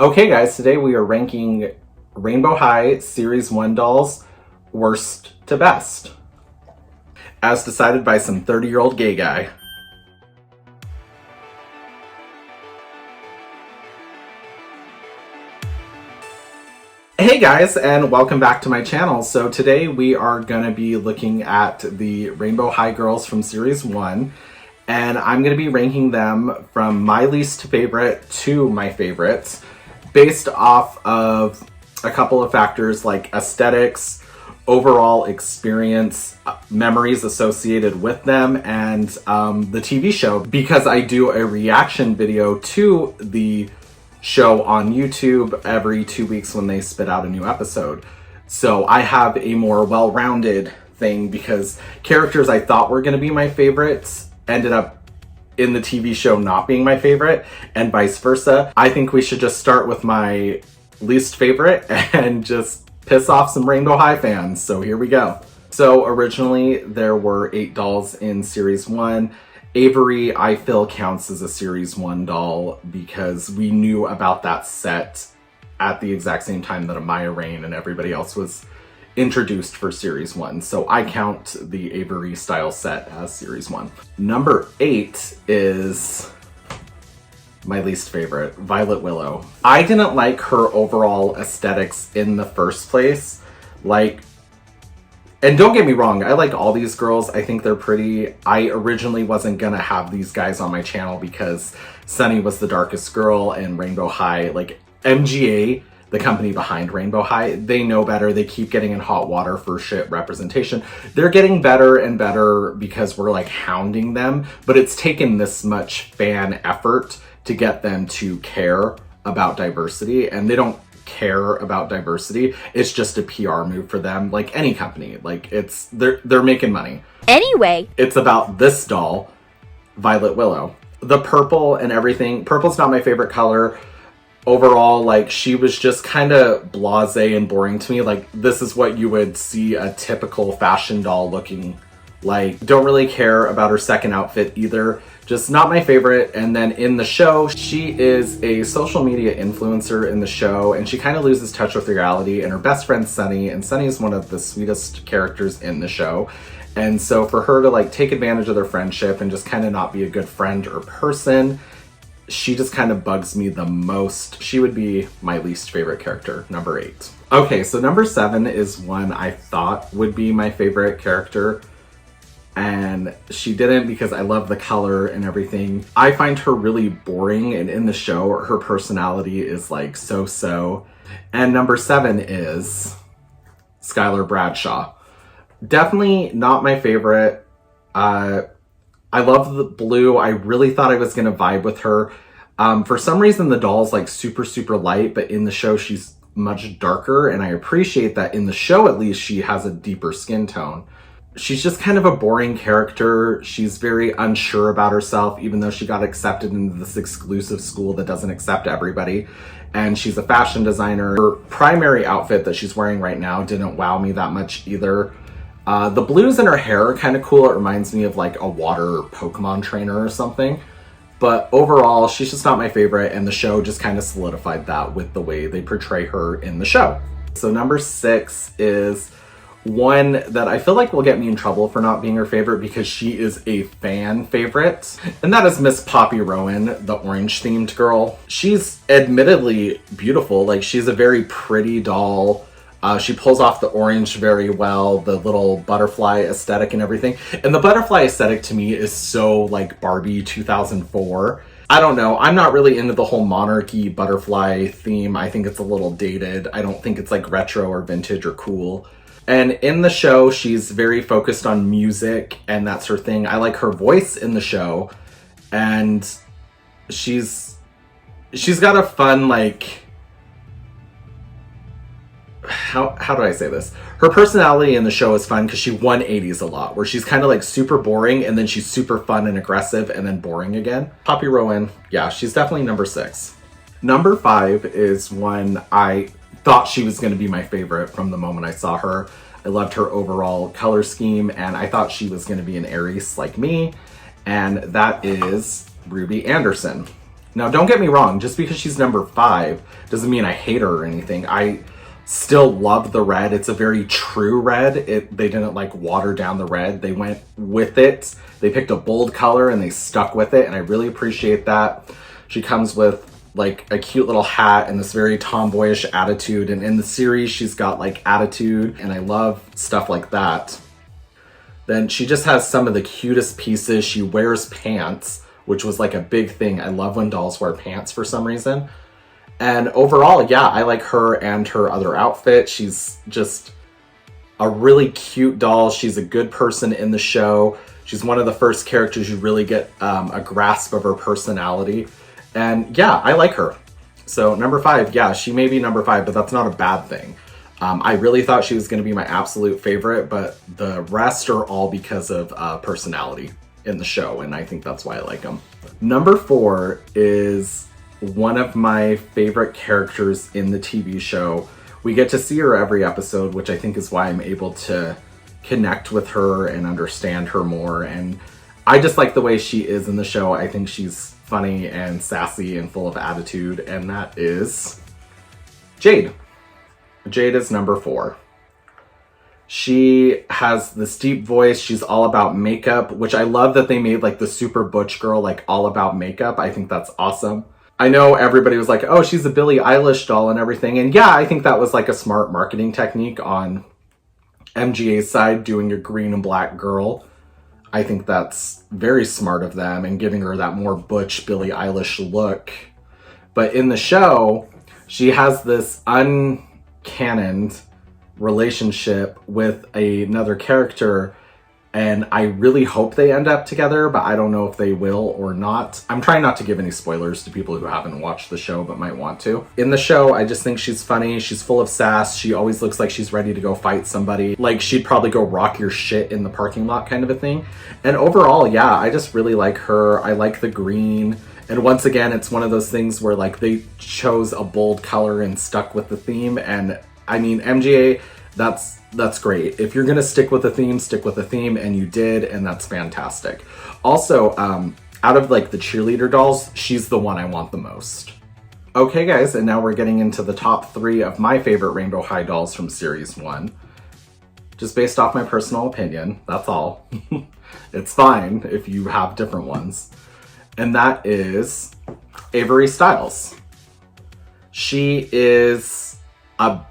Okay guys, today we are ranking Rainbow High Series 1 dolls worst to best, as decided by some 30-year-old gay guy. Hey guys, and welcome back to my channel. So today we are going to be looking at the Rainbow High girls from Series 1, and I'm going to be ranking them from my least favorite to my favorites, based off of a couple of factors like aesthetics, overall experience, memories associated with them, and the TV show, because I do a reaction video to the show on YouTube every 2 weeks when they spit out a new episode. So I have a more well-rounded thing, because characters I thought were going to be my favorites ended up in the TV show not being my favorite, and vice versa. I think we should just start with my least favorite and just piss off some Rainbow High fans. So here we go. So originally there were 8 dolls in Series 1. Avery, I feel, counts as a Series 1 doll because we knew about that set at the exact same time that Amaya Rain and everybody else was introduced for Series 1. So I count the Avery style set as Series 1. Number 8 is my least favorite, Violet Willow. I didn't like her overall aesthetics in the first place. And don't get me wrong, I like all these girls. I think they're pretty. I originally wasn't gonna have these guys on my channel because Sunny was the darkest girl and Rainbow High, like MGA, the company behind Rainbow High, they know better. They keep getting in hot water for shit representation. They're getting better and better because we're like hounding them, but it's taken this much fan effort to get them to care about diversity, and they don't care about diversity. It's just a PR move for them, like any company. Like they're making money. Anyway, it's about this doll, Violet Willow. The purple and everything. Purple's not my favorite color. Overall, like, she was just kind of blasé and boring to me. Like, this is what you would see a typical fashion doll looking like. Don't really care about her second outfit either. Just not my favorite. And then in the show, she is a social media influencer in the show, and she kind of loses touch with reality, and her best friend's Sunny, and Sunny is one of the sweetest characters in the show. And so for her to like take advantage of their friendship and just kind of not be a good friend or person, she just kind of bugs me the most. She would be my least favorite character, number 8. Okay, so number 7 is one I thought would be my favorite character, and she didn't because I love the color and everything. I find her really boring, and in the show, her personality is like so-so. And number 7 is Skyler Bradshaw. Definitely not my favorite. I love the blue. I really thought I was going to vibe with her. For some reason, the doll's like super, super light, but in the show, she's much darker. And I appreciate that in the show, at least, she has a deeper skin tone. She's just kind of a boring character. She's very unsure about herself, even though she got accepted into this exclusive school that doesn't accept everybody. And she's a fashion designer. Her primary outfit that she's wearing right now didn't wow me that much either. The blues in her hair are kind of cool. It reminds me of like a water Pokemon trainer or something. But overall, she's just not my favorite, and the show just kind of solidified that with the way they portray her in the show. So number 6 is one that I feel like will get me in trouble for not being her favorite because she is a fan favorite. And that is Miss Poppy Rowan, the orange themed girl. She's admittedly beautiful. Like, she's a very pretty doll. She pulls off the orange very well, the little butterfly aesthetic and everything. And the butterfly aesthetic to me is so like Barbie 2004. I don't know. I'm not really into the whole monarchy butterfly theme. I think it's a little dated. I don't think it's like retro or vintage or cool. And in the show, she's very focused on music, and that's her thing. I like her voice in the show, and she's got a fun, like, how do I say this? Her personality in the show is fun because she 180s a lot, where she's kind of like super boring, and then she's super fun and aggressive, and then boring again. Poppy Rowan, yeah, she's definitely number 6. Number 5 is one I thought she was going to be my favorite from the moment I saw her. I loved her overall color scheme, and I thought she was going to be an Aries like me, and that is Ruby Anderson. Now, don't get me wrong, just because she's number 5 doesn't mean I hate her or anything. I still love the red. It's a very true red. They didn't like water down the red. They went with it. They picked a bold color and they stuck with it, and I really appreciate that. She comes with like a cute little hat and this very tomboyish attitude, and in the series she's got like attitude, and I love stuff like that. Then she just has some of the cutest pieces. She wears pants, which was like a big thing. I love when dolls wear pants for some reason. And overall, yeah, I like her and her other outfit. She's just a really cute doll. She's a good person in the show. She's one of the first characters you really get a grasp of her personality. And yeah, I like her. So number 5, yeah, she may be number 5, but that's not a bad thing. I really thought she was going to be my absolute favorite, but the rest are all because of personality in the show, and I think that's why I like them. Number 4 is one of my favorite characters in the TV show. We get to see her every episode, which I think is why I'm able to connect with her and understand her more. And I just like the way she is in the show. I think she's funny and sassy and full of attitude, and that is Jade. Jade is number 4. She has this deep voice. She's all about makeup, which I love that they made like the super butch girl like all about makeup. I think that's awesome. I know everybody was like, oh, she's a Billie Eilish doll and everything. And yeah, I think that was like a smart marketing technique on MGA's side, doing a green and black girl. I think that's very smart of them and giving her that more butch Billie Eilish look. But in the show, she has this uncannoned relationship with another character, and I really hope they end up together, but I don't know if they will or not. I'm trying not to give any spoilers to people who haven't watched the show but might want to. In the show, I just think she's funny. She's full of sass. She always looks like she's ready to go fight somebody. Like she'd probably go rock your shit in the parking lot kind of a thing. And overall, yeah, I just really like her. I like the green. And once again, it's one of those things where like they chose a bold color and stuck with the theme. And I mean, MGA, that's great. If you're gonna stick with a theme, stick with a theme, and you did, and that's fantastic. Also, out of like the cheerleader dolls, she's the one I want the most. Okay guys, and now we're getting into the top 3 of my favorite Rainbow High dolls from series 1. Just based off my personal opinion, that's all. It's fine if you have different ones. And that is Avery Styles. She is a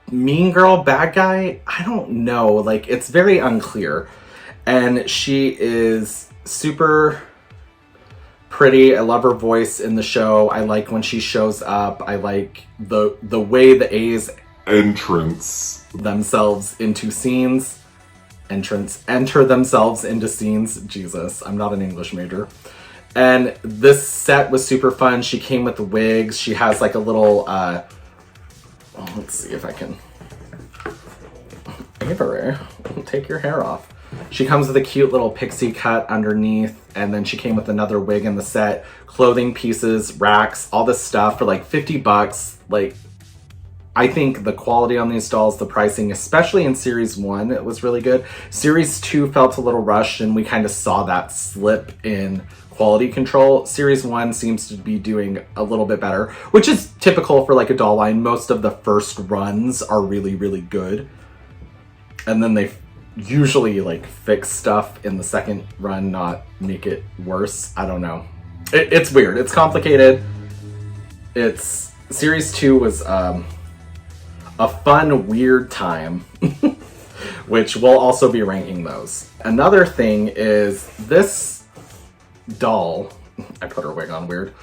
mean girl, bad guy? I don't know. Like, it's very unclear. And she is super pretty. I love her voice in the show. I like when she shows up. I like the way the A's enter themselves into scenes. Enter themselves into scenes. Jesus, I'm not an English major. And this set was super fun. She came with the wigs. She has like a little let's see if I can. Avery, take your hair off. She comes with a cute little pixie cut underneath, and then she came with another wig in the set, clothing pieces, racks, all this stuff for like $50. Like, I think the quality on these dolls, the pricing, especially in series 1, it was really good. Series 2 felt a little rushed, and we kind of saw that slip in quality control. Series 1 seems to be doing a little bit better, which is typical for like a doll line. Most of the first runs are really, really good. And then they usually like fix stuff in the second run, not make it worse. I don't know. It's weird. It's complicated. Series 2 was a fun, weird time, which we'll also be ranking those. Another thing is this doll, I put her wig on weird.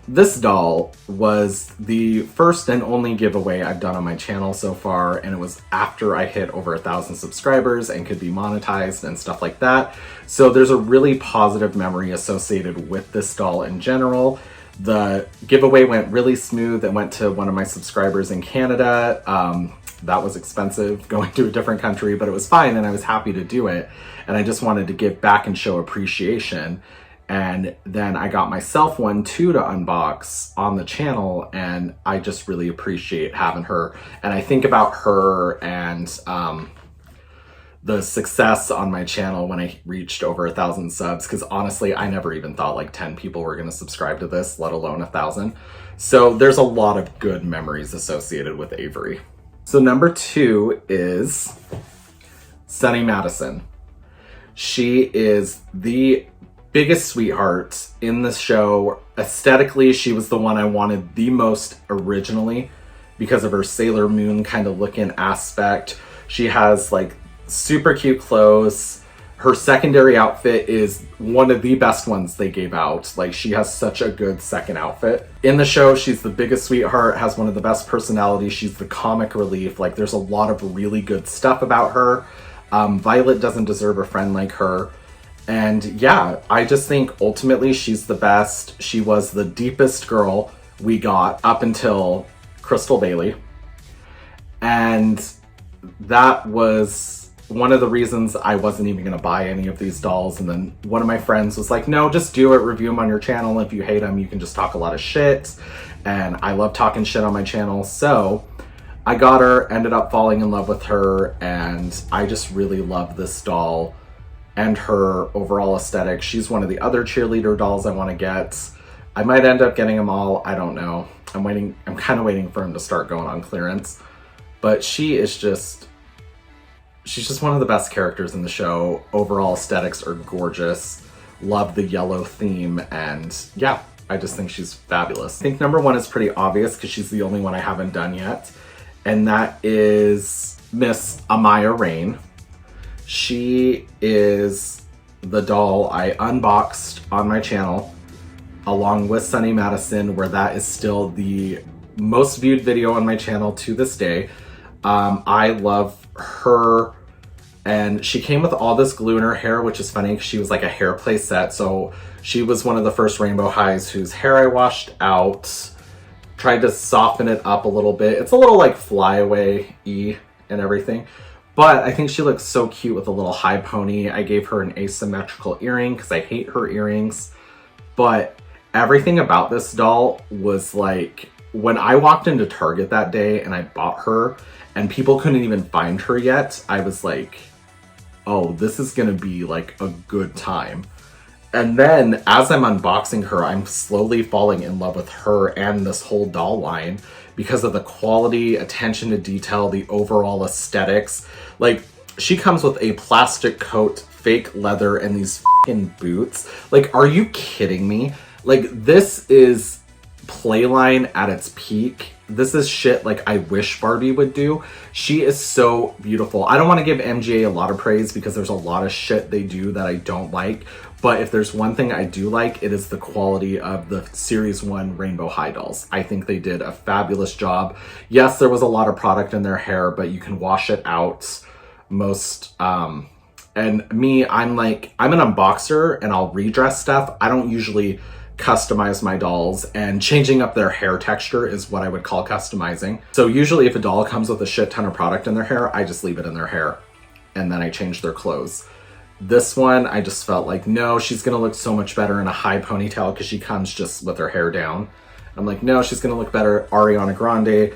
This doll was the first and only giveaway I've done on my channel so far, and it was after I hit over 1,000 subscribers and could be monetized and stuff like that. So there's a really positive memory associated with this doll in general. The giveaway went really smooth. It went to one of my subscribers in Canada. That was expensive, going to a different country, but it was fine and I was happy to do it. And I just wanted to give back and show appreciation. And then I got myself one too to unbox on the channel, and I just really appreciate having her. And I think about her and the success on my channel when I reached over 1,000 subs, because honestly, I never even thought like 10 people were going to subscribe to this, let alone 1,000. So there's a lot of good memories associated with Avery. So number 2 is Sunny Madison. She is the biggest sweetheart in the show. Aesthetically, she was the one I wanted the most originally because of her Sailor Moon kind of looking aspect. She has like super cute clothes. Her secondary outfit is one of the best ones they gave out. Like, she has such a good second outfit. In the show, she's the biggest sweetheart, has one of the best personalities. She's the comic relief. Like, there's a lot of really good stuff about her. Violet doesn't deserve a friend like her. And yeah, I just think ultimately she's the best. She was the deepest girl we got up until Crystal Bailey. And that was one of the reasons I wasn't even going to buy any of these dolls. And then one of my friends was like, no, just do it. Review them on your channel. If you hate them, you can just talk a lot of shit. And I love talking shit on my channel. So I got her, ended up falling in love with her. And I just really love this doll and her overall aesthetic. She's one of the other cheerleader dolls I want to get. I might end up getting them all. I don't know. I'm kind of waiting for them to start going on clearance. But she's just one of the best characters in the show. Overall aesthetics are gorgeous. Love the yellow theme. And yeah, I just think she's fabulous. I think number 1 is pretty obvious because she's the only one I haven't done yet. And that is Miss Amaya Rain. She is the doll I unboxed on my channel along with Sunny Madison, where that is still the most viewed video on my channel to this day. I love her, and she came with all this glue in her hair, which is funny because she was like a hair play set. So she was one of the first Rainbow Highs whose hair I washed out, tried to soften it up a little bit. It's a little like flyaway-y and everything. But I think she looks so cute with a little high pony. I gave her an asymmetrical earring because I hate her earrings. But everything about this doll was like, when I walked into Target that day and I bought her and people couldn't even find her yet, I was like, oh, this is gonna be like a good time. And then as I'm unboxing her, I'm slowly falling in love with her and this whole doll line because of the quality, attention to detail, the overall aesthetics. Like, she comes with a plastic coat, fake leather, and these fucking boots. Like, are you kidding me? Like, this is playline at its peak. This is shit like I wish Barbie would do. She is so beautiful. I don't want to give MGA a lot of praise because there's a lot of shit they do that I don't like. But if there's one thing I do like, it is the quality of the Series 1 Rainbow High dolls. I think they did a fabulous job. Yes, there was a lot of product in their hair, but you can wash it out. And me, I'm an unboxer and I'll redress stuff. I don't usually customize my dolls, and changing up their hair texture is what I would call customizing. So usually if a doll comes with a shit ton of product in their hair, I just leave it in their hair and then I change their clothes. This one, I just felt like, no, she's gonna look so much better in a high ponytail because she comes just with her hair down. I'm like, no, she's gonna look better Ariana Grande,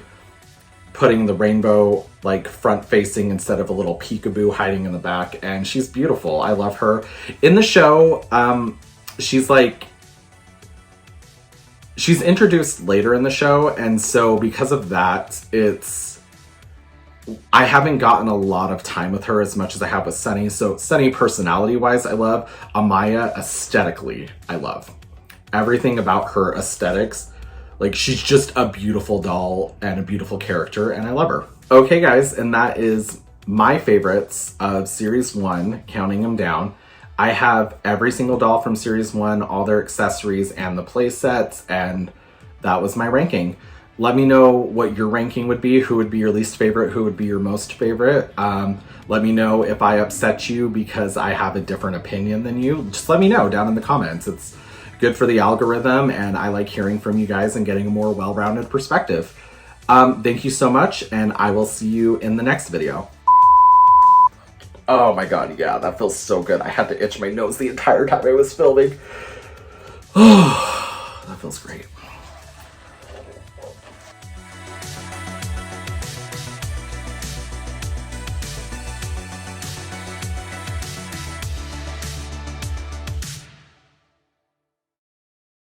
putting the rainbow like front facing instead of a little peekaboo hiding in the back. And she's beautiful. I love her. In the show, she's introduced later in the show, and so because of that, I haven't gotten a lot of time with her as much as I have with Sunny. So Sunny personality-wise, I love. Amaya aesthetically, I love. Everything about her aesthetics, like, she's just a beautiful doll and a beautiful character, and I love her. Okay, guys, and that is my favorites of Series 1, counting them down. I have every single doll from Series 1, all their accessories and the play sets, and that was my ranking. Let me know what your ranking would be, who would be your least favorite, who would be your most favorite. Let me know if I upset you because I have a different opinion than you. Just let me know down in the comments. It's good for the algorithm, and I like hearing from you guys and getting a more well-rounded perspective. Thank you so much, and I will see you in the next video. Oh my god, yeah, that feels so good. I had to itch my nose the entire time I was filming. Oh, that feels great.